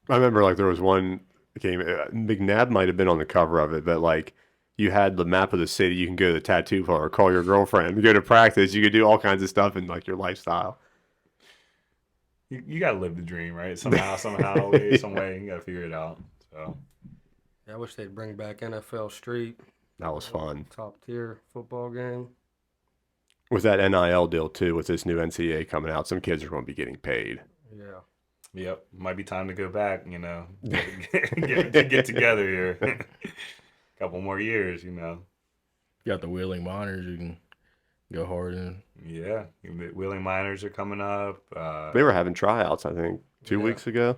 I remember like there was one game, McNabb might have been on the cover of it, but like you had the map of the city. You can go to the tattoo parlor, call your girlfriend, go to practice. You could do all kinds of stuff in like your lifestyle. You gotta live the dream, right? Somehow, some way, you gotta figure it out. So Yeah, I wish they'd bring back NFL Street. That was fun. Top tier football game. With that NIL deal too, with this new NCAA coming out, some kids are going to be getting paid. Yeah. yep, might be time to go back. Get together here. Couple more years, You got the Wheeling Miners. You can go hard in. Yeah, Wheeling Miners are coming up. They were having tryouts, I think, 2 Yeah. weeks ago.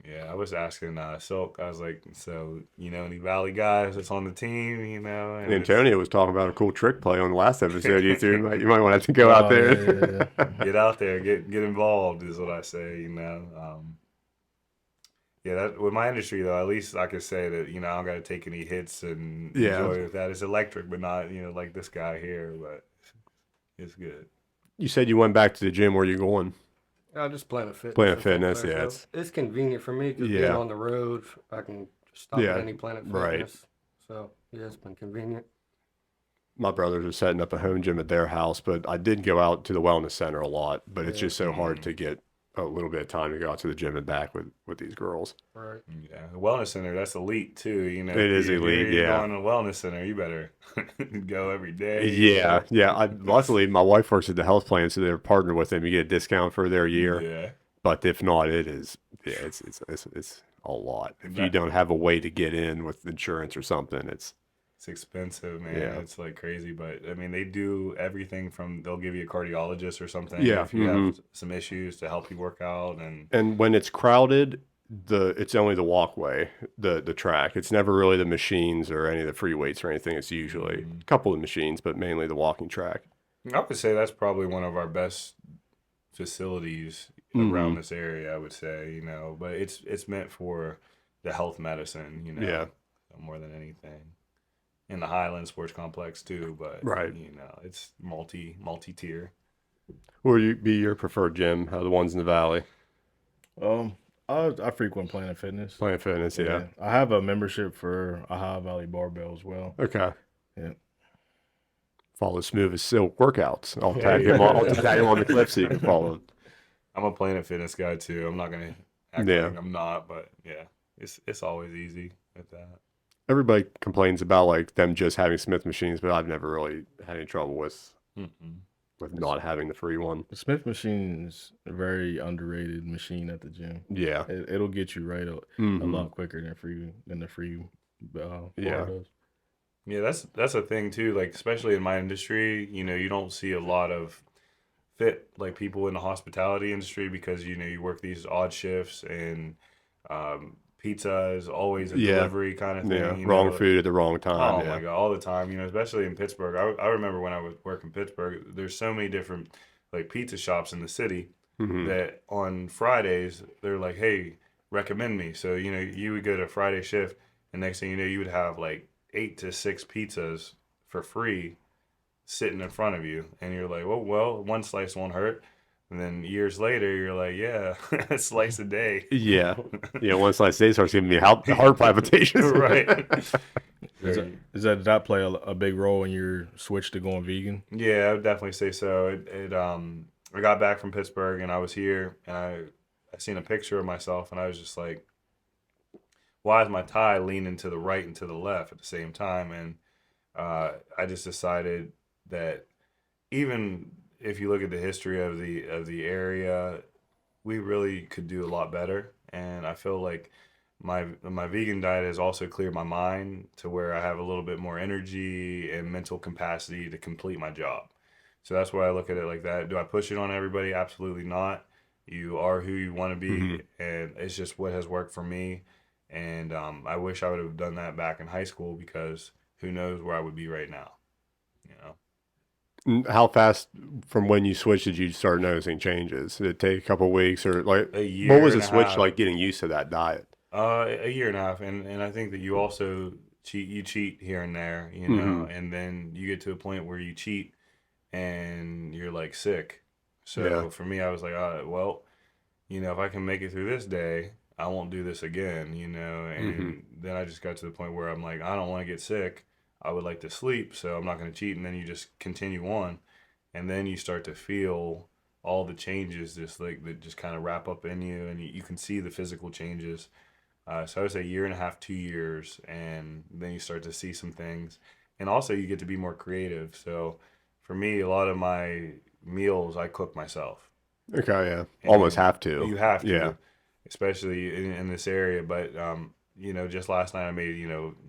Yeah, I was asking Silk. I was like, so any Valley guys that's on the team, and And Antonio was talking about a cool trick play on the last episode. You two, you might want to have to go out Oh, there. yeah. get out there, get involved is what I say. Yeah, that with my industry though, at least I could say that I don't got to take any hits and Yeah. enjoy with that. It's electric, but not like this guy here. But it's good. You said you went back to the gym. Where you going? I just Planet Fitness. Planet that's all Fitness, there. yeah, So it's convenient for me because Yeah. being on the road, I can just stop Yeah, at any Planet Fitness. right. So yeah, it's been convenient. My brothers are setting up a home gym at their house, but I did go out to the wellness center a lot. But it's Yeah. just so hard to get a little bit of time to go out to the gym and back with these girls. Right. Yeah, the wellness center, that's elite too. It is if elite, you're yeah. going to a wellness center, you better go every day. Yeah, yeah. Luckily, my wife works at the health plan, so they're partnered with them. You get a discount for their year. Yeah. But if not, it is. Yeah, it's a lot. If you don't have a way to get in with insurance or something, it's expensive, man. Yeah. It's like crazy, but I mean, they do everything from they'll give you a cardiologist or something Yeah, if you have some issues to help you work out, and when it's crowded, it's only the walkway, the track. It's never really the machines or any of the free weights or anything. It's usually a couple of machines, but mainly the walking track. I would say that's probably one of our best facilities around this area. I would say, but it's meant for the health medicine, Yeah. more than anything. In the Highland Sports Complex too, but Right. it's multi tier. What would be your preferred gym? The ones in the valley? I frequent Planet Fitness. Planet Fitness, yeah. I have a membership for Ohio Valley Barbell as well. Okay. Yeah. Follow Smooth as Silk workouts. I'll tag him on. I'll tag him on the clip so you can follow him. I'm a Planet Fitness guy too. I'm not gonna act Yeah. like I'm not, but yeah, it's always easy at that. Everybody complains about like them just having Smith machines, but I've never really had any trouble with not having the free one. The Smith machine is a very underrated machine at the gym. Yeah. It'll get you right a lot quicker than the free bar Yeah. does. Yeah, that's a thing too. Like especially in my industry, you don't see a lot of fit like people in the hospitality industry because you work these odd shifts and pizza is always a delivery kind of thing. Yeah. Wrong food at the wrong time. Oh my God, all the time. Especially in Pittsburgh. I remember when I was working in Pittsburgh, there's so many different like pizza shops in the city that on Fridays they're like, hey, recommend me. So you would go to a Friday shift, and next thing you know, you would have like 8 to 6 pizzas for free sitting in front of you, and you're like, well, one slice won't hurt. And then years later, you're like, yeah, a slice a day. Yeah. Yeah. Once I say starts giving me heart palpitations. Right. Is that did that play a big role in your switch to going vegan? Yeah, I would definitely say so. I got back from Pittsburgh and I was here and I seen a picture of myself and I was just like, why is my tie leaning to the right and to the left at the same time? And I just decided that even if you look at the history of the area, we really could do a lot better. And I feel like my vegan diet has also cleared my mind to where I have a little bit more energy and mental capacity to complete my job. So that's why I look at it like that. Do I push it on everybody? Absolutely not. You are who you want to be, and it's just what has worked for me. And I wish I would have done that back in high school because who knows where I would be right now, you know? How fast from when you switched did you start noticing changes? Did it take a couple weeks or like A year what was the and a switch half. like getting used to that diet? A year and a half, and I think that you also cheat here and there, you know, and then you get to a point where you cheat and you're like sick. So Yeah. for me, I was like, well, you know, if I can make it through this day, I won't do this again, you know. And then I just got to the point where I'm like, I don't want to get sick. I would like to sleep, so I'm not going to cheat. And then you just continue on, and then you start to feel all the changes just like that just kind of wrap up in you, and you can see the physical changes. So I would say year and a half, 2 years, and then you start to see some things, and also you get to be more creative. So for me, a lot of my meals I cook myself. Okay, yeah. Almost And have to. you have to, Yeah. especially in this area. But you know, just last night I made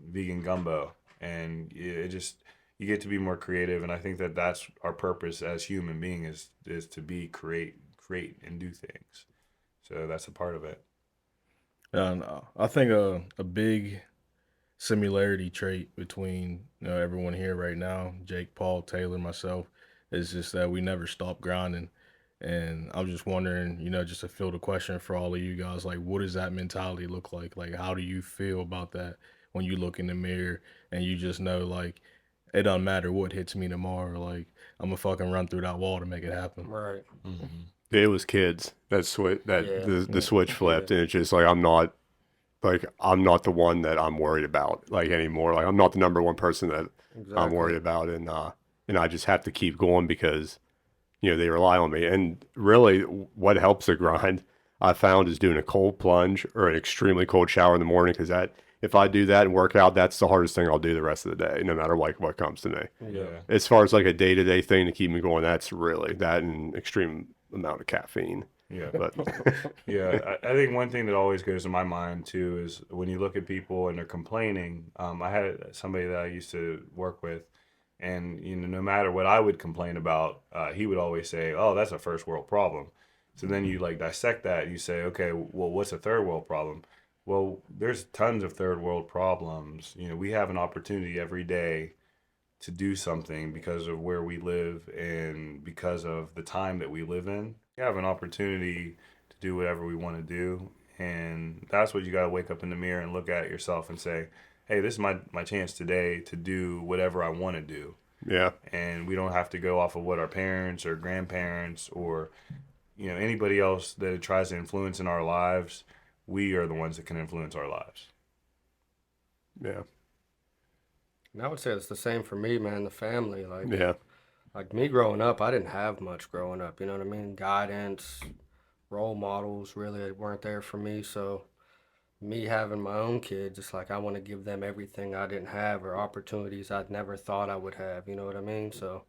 vegan gumbo, and it just you get to be more creative. And I think that that's our purpose as human beings is to be create and do things. So that's a part of it. And I think a big similarity trait between everyone here right now, Jake, Paul, Taylor, myself, is just that we never stop grinding. And I'm just wondering, just to fill the question for all of you guys, like, what does that mentality look like? Like, how do you feel about that when you look in the mirror and you just know, like, it doesn't matter what hits me tomorrow, like, I'm gonna fucking run through that wall to make it happen. Right. It was kids that Yeah. the switch flipped, and it's just like I'm not the one that I'm worried about like anymore. Like I'm not the number one person that I'm Exactly. worried about, and I just have to keep going because they rely on me. And really, what helps the grind I found is doing a cold plunge or an extremely cold shower in the morning because that if I do that and work out, that's the hardest thing I'll do the rest of the day, no matter like what comes to me. Yeah. As far as like a day to day thing to keep me going, that's really that and extreme amount of caffeine. Yeah. But Yeah, I think one thing that always goes in my mind too is when you look at people and they're complaining. I had somebody that I used to work with, and no matter what I would complain about, he would always say, "Oh, that's a first world problem." So then you like dissect that and you say, "Okay, well, what's a third world problem?" Well, there's tons of third world problems. We have an opportunity every day to do something because of where we live and because of the time that we live in. We have an opportunity to do whatever we want to do. And that's what you got to wake up in the mirror and look at yourself and say, hey, this is my chance today to do whatever I want to do. yeah, And we don't have to go off of what our parents or grandparents or anybody else that tries to influence in our lives. We are the ones that can influence our lives. yeah, And I would say it's the same for me, man. The family, yeah, like me growing up, I didn't have much growing up. You know what I mean? Guidance, role models really weren't there for me. So me having my own kids, it's like I want to give them everything I didn't have or opportunities I'd never thought I would have. You know what I mean? So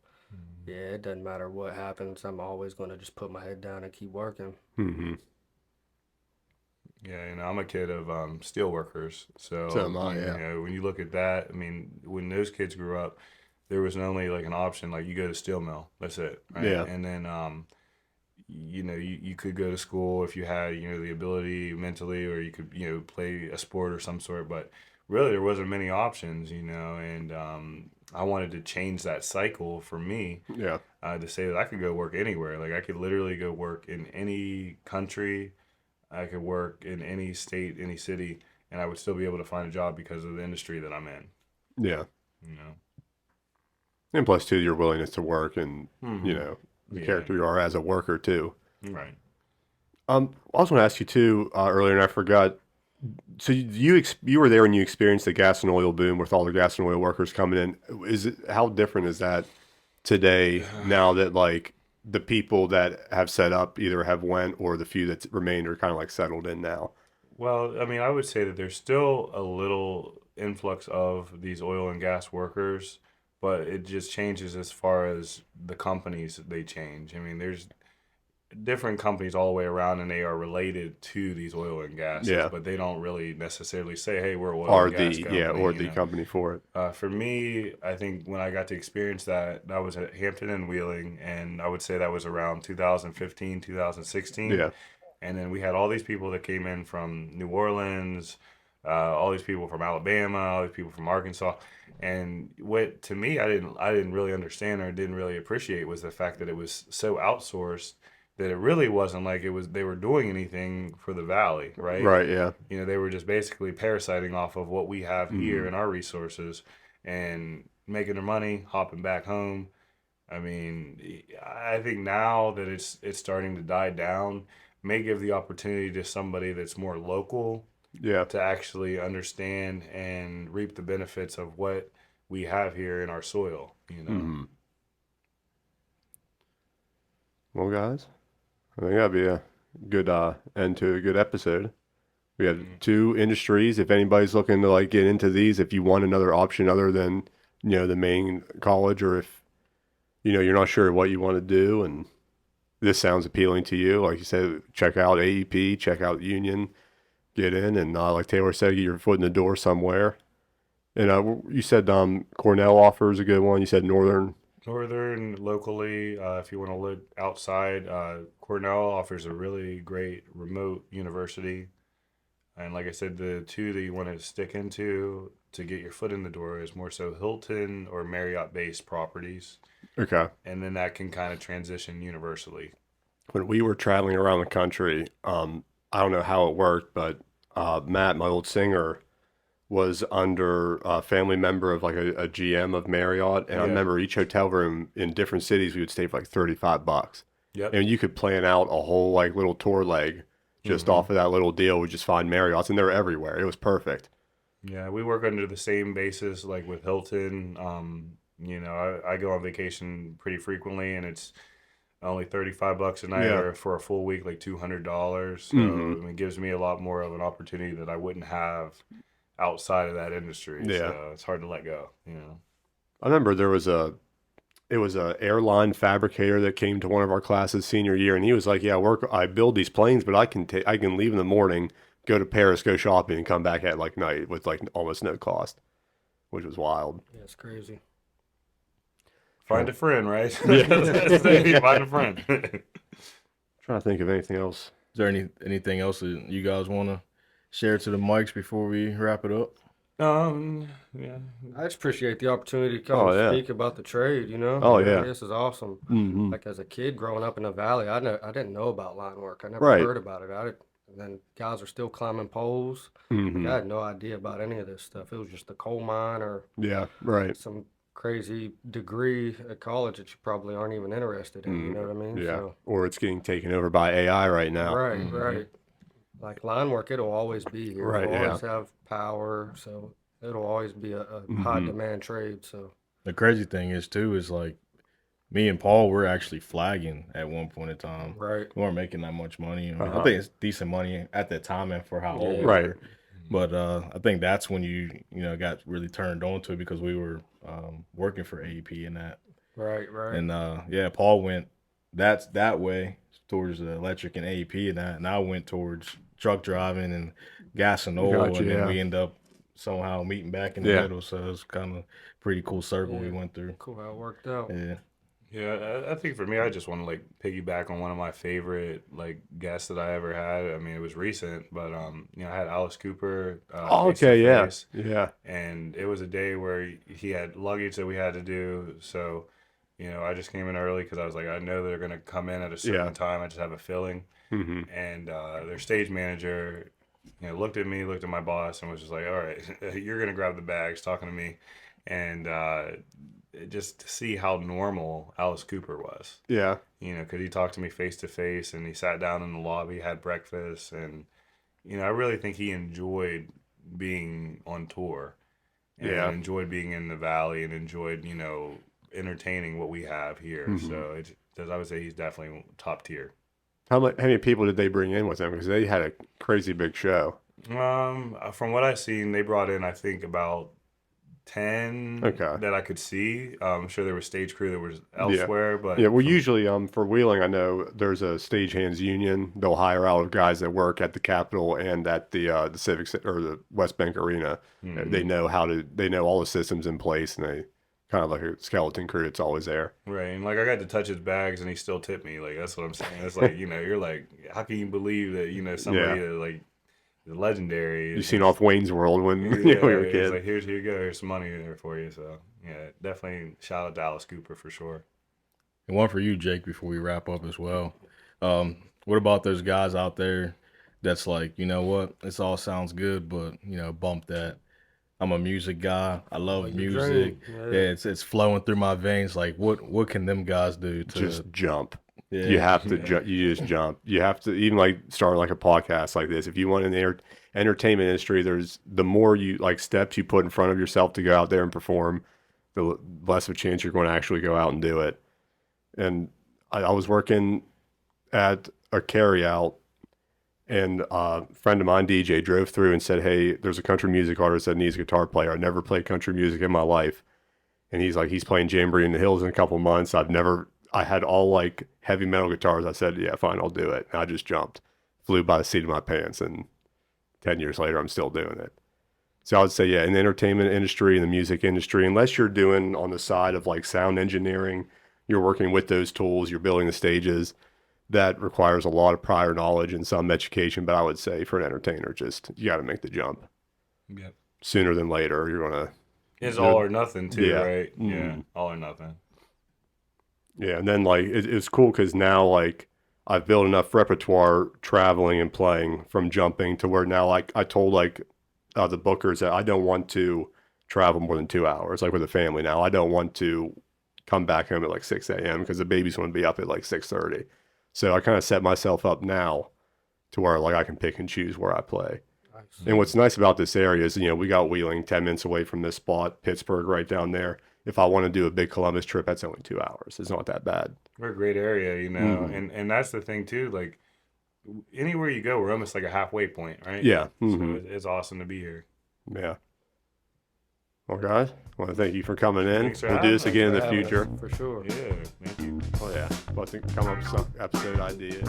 yeah, it doesn't matter what happens. I'm always going to just put my head down and keep working. Yeah, I'm a kid of steel workers. So, So am I, yeah. when you look at that, I mean, when those kids grew up, there was only like an option, like you go to steel mill, that's it, right? Yeah. And then, you could go to school if you had, the ability mentally, or you could, play a sport or some sort, but really there wasn't many options, and I wanted to change that cycle for me, yeah, to say that I could go work anywhere. Like I could literally go work in any country. I could work in any state, any city, and I would still be able to find a job because of the industry that I'm in. yeah. You know. And plus, too, your willingness to work and Mhm. you know the Yeah. character you are as a worker too. Right. I also want to ask you too earlier, and I forgot. So you were there when you experienced the gas and oil boom with all the gas and oil workers coming in. How different is that today now that like the people that have set up either have went or the few that remained are kind of like settled in now? Well, I mean, I would say that there's still a little influx of these oil and gas workers, but it just changes as far as the companies they change. I mean, there's different companies all the way around and they are related to these oil and gases, Yeah. but they don't really necessarily say, hey, we're an oil Or and gas the company, or you the know. company for it. For me, I think when I got to experience that, that was at Hampton and Wheeling, and I would say that was around 2015, 2016. Yeah. And then we had all these people that came in from New Orleans, all these people from Alabama, all these people from Arkansas. And what to me I didn't really understand or didn't really appreciate was the fact that it was so outsourced that it really wasn't like it was they were doing anything for the valley, right? Right. Yeah. You know, they were just basically parasiting off of what we have here Mhm. in our resources and making their money, hopping back home. I mean, I think now that it's starting to die down, may give the opportunity to somebody that's more local Yeah. to actually understand and reap the benefits of what we have here in our soil, you know. Hmm. Well, guys, I think that'd be a good end to a good episode. We have two industries. If anybody's looking to like get into these, if you want another option other than the main college, or if you're not sure what you want to do, and this sounds appealing to you, like you said, check out AEP, check out Union, get in, and like Taylor said, get your foot in the door somewhere. And you said Cornell offers a good one. You said Northern. Northern, locally, if you want to look outside, Cornell offers a really great remote university. And like I said, the two that you want to stick into to get your foot in the door is more so Hilton or Marriott based properties. Okay. And then that can kind of transition universally. When we were traveling around the country, I don't know how it worked, but Matt, my old singer, was under a family member of like a GM of Marriott, and I Yeah. remember each hotel room in different cities we would stay for like $35, Yep. and you could plan out a whole like little tour leg just off of that little deal. We just find Marriotts, and they're everywhere. It was perfect. Yeah, we work under the same basis like with Hilton. You know, I go on vacation pretty frequently and it's only $35 a night Yeah. or for a full week like $200. So Mhm. I mean, it gives me a lot more of an opportunity that I wouldn't have outside of that industry. Yeah. So it's hard to let go, you know. I remember it was a airline fabricator that came to one of our classes senior year, and he was like, "Yeah, I build these planes, but I can leave in the morning, go to Paris, go shopping, and come back at like night with like almost no cost," which was wild. Yeah, it's crazy. Find a friend, right? Yeah. Find a friend. Trying to think of anything else. Is there anything else that you guys want to share to the mics before we wrap it up? Yeah. I just appreciate the opportunity to come Oh, and yeah. speak about the trade, you know? Oh, yeah. This is awesome. Mm-hmm. Like as a kid growing up in the valley, I didn't know about line work. I never Right. heard about it. And then guys are still climbing poles. Mm-hmm. I had no idea about any of this stuff. It was just a coal mine or Yeah, right. some crazy degree at college that you probably aren't even interested in. You know what I mean? Yeah. So, Or it's getting taken over by AI right now. right, Mhm. right. Like line work, it'll always be here. Right, We'll yeah. always have power, so it'll always be a high Mhm. demand trade. So, The crazy thing is too is like me and Paul were actually flagging at one point in time. right. We weren't making that much money. I mean, Uh-huh. I think it's decent money at that time and for how old we Right. were. But I think that's when you got really turned on to it because we were working for AEP and that. Right, right. And yeah, Paul went that way towards the electric and AEP and that, and I went towards truck driving and gas and oil, Gotcha, and then yeah. we end up somehow meeting back in the Yeah. middle. So it's kind of pretty cool circle we Yeah. went through. Cool how it worked out. Yeah. Yeah, I think for me, I just want to like piggyback on one of my favorite like guests that I ever had. I mean, it was recent, but you know, I had Alice Cooper. Oh, face to okay, yeah. face, Yeah. and it was a day where he had luggage that we had to do. So, you know, I just came in early because I was like, I know they're gonna come in at a certain Yeah. time. I just have a feeling. Mm-hmm. And their stage manager, you know, looked at me, looked at my boss, and was just like, "All right, you're gonna grab the bags," talking to me, and just to see how normal Alice Cooper was. Yeah. You know, because he talked to me face to face, and he sat down in the lobby, had breakfast, and I really think he enjoyed being on tour, and Yeah. enjoyed being in the valley, and enjoyed entertaining what we have here. Mhm. So I would say he's definitely top tier. How many people did they bring in with them? Because they had a crazy big show. From what I've seen, they brought in I think about 10 Okay. that I could see. I'm sure there was stage crew that was elsewhere, but Yeah, well, usually for wheeling, I know there's a stagehands union. They'll hire out guys that work at the Capitol and at the Civic or the West Bank Arena. Mhm. They know they know all the systems in place, and they kind of like a skeleton crew that's always there. right. And like I got to touch his bags, and he still tipped me. Like that's what I'm saying. It's like you're like, how can you believe that somebody like legendary? You seen off Wayne's World when we were It's kids. like here you go. Here's some money there for you. So yeah, definitely shout out to Alice Cooper for sure. And one for you, Jake, before we wrap up as well. What about those guys out there that's like, you know what, this all sounds good, but bump that. I'm a music guy. I love Like music. your dream. Yeah, it's flowing through my veins. Like, what can them guys do to Just jump. Yeah, You have to you just jump. You have to even like start like a podcast like this. If you want in the entertainment industry, there's the more you like steps you put in front of yourself to go out there and perform, the less of a chance you're going to actually go out and do it. And I was working at a carryout, and a friend of mine, DJ, drove through and said, "Hey, there's a country music artist that needs a guitar player. I never played country music in my life." And he's like, he's playing Jamboree in the Hills in a couple months. I had all like heavy metal guitars. I said, yeah, fine, I'll do it. And I just jumped, flew by the seat of my pants. And 10 years later, I'm still doing it. So I would say, yeah, in the entertainment industry, in the music industry, unless you're doing on the side of like sound engineering, you're working with those tools, you're building the stages, that requires a lot of prior knowledge and some education. But I would say for an entertainer, you got to make the jump. Yep. Sooner than later, you're going to. It's all or nothing too, Yeah. right? Mhm. Yeah, all or nothing. Yeah, and then like it's cool because now like I've built enough repertoire traveling and playing from jumping to where now like I told like the bookers that I don't want to travel more than 2 hours like with a family now. I don't want to come back home at like 6 a.m. because the baby's going to be up at like 6:30. So I kind of set myself up now to where like I can pick and choose where I play. Nice. And what's nice about this area is, we got Wheeling 10 minutes away from this spot, Pittsburgh right down there. If I want to do a big Columbus trip, that's only 2 hours. It's not that bad. We're a great area, Mhm. and that's the thing too. Like anywhere you go, we're almost like a halfway point, right? Yeah. So Mhm. it's awesome to be here. Yeah. Well, guys, I want to thank you for coming in. Thanks for We'll do having this us. again in the Yeah, future. for sure. Yeah, thank you. Oh, yeah. About to come up with some episode ideas.